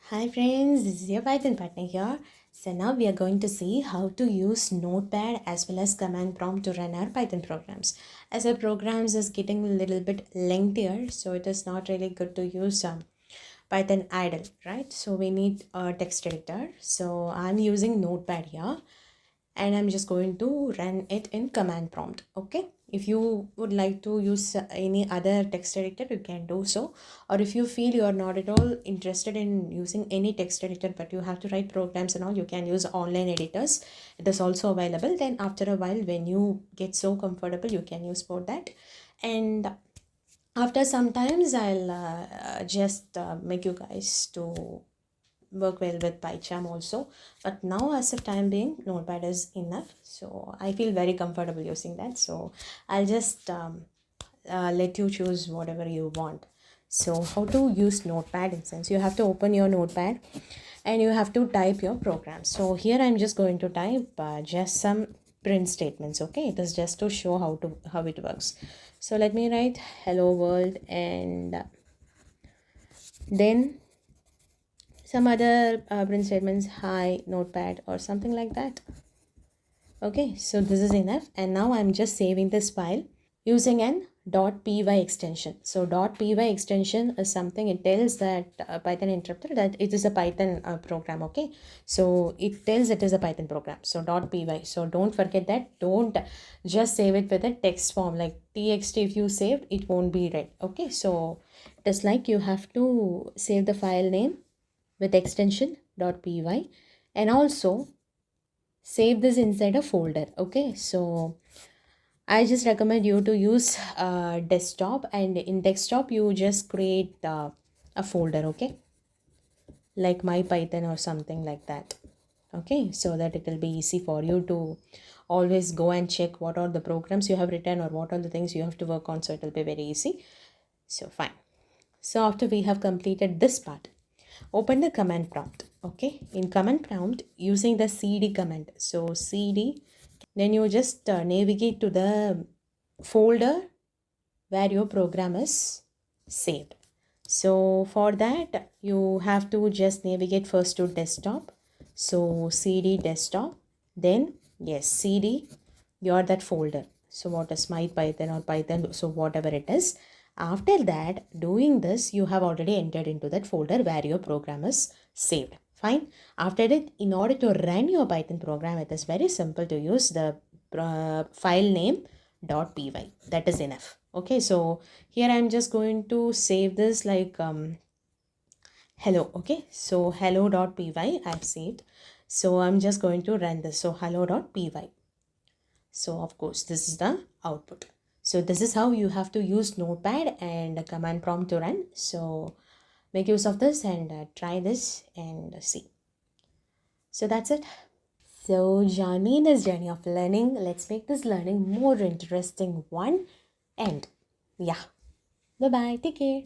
Hi friends, this is your Python partner here. So now we are going to see how to use Notepad as well as command prompt to run our Python programs. As our programs is getting a little bit lengthier, so it is not really good to use Python idle, right? So we need a text editor. So I'm using Notepad here and I'm just going to run it in command prompt. Okay, if you would like to use any other text editor, you can do so. Or if you feel you are not at all interested in using any text editor but you have to write programs and all, you can use online editors. It is also available. Then after a while, when you get so comfortable, you can use for that. And after sometimes I'll just make you guys to work well with PyCharm also. But now as of time being, Notepad is enough. So I feel very comfortable using that. So I'll just let you choose whatever you want. So how to use Notepad in sense, you have to open your Notepad and you have to type your program. So here I'm just going to type just some print statements. Okay, it is just to show how it works. So let me write hello world and then some other print statements, hi Notepad or something like that. Okay, so this is enough, and now I'm just saving this file using an .py extension. So .py extension is something, it tells that Python interpreter that it is a Python program. Okay, so it tells it is a Python program. So .py, so don't forget that. Don't just save it with a text form like txt. If you saved, it won't be read. Okay, so it is like you have to save the file name with extension .py and also save this inside a folder. Okay, so I just recommend you to use desktop, and in desktop you just create a folder, okay, like my Python or something like that. Okay, so that it will be easy for you to always go and check what are the programs you have written or what are the things you have to work on, so it will be very easy. So fine. So after we have completed this part, open the command prompt. Okay, in command prompt using the cd command, so cd, then you just navigate to the folder where your program is saved. So for that you have to just navigate first to desktop, so cd desktop, then yes, cd your that folder. So what is my Python or Python, so whatever it is. After that, doing this, you have already entered into that folder where your program is saved. Fine. After that, in order to run your Python program, it is very simple to use the file name .py. That is enough. Okay, so here I'm just going to save this like hello. Okay, so hello.py I've saved. So I'm just going to run this. So hello.py. So of course, this is the output. So this is how you have to use Notepad and command prompt to run. So make use of this and try this and see. So that's it. So join me in this journey of learning. Let's make this learning more interesting one. And yeah, bye bye. Take care.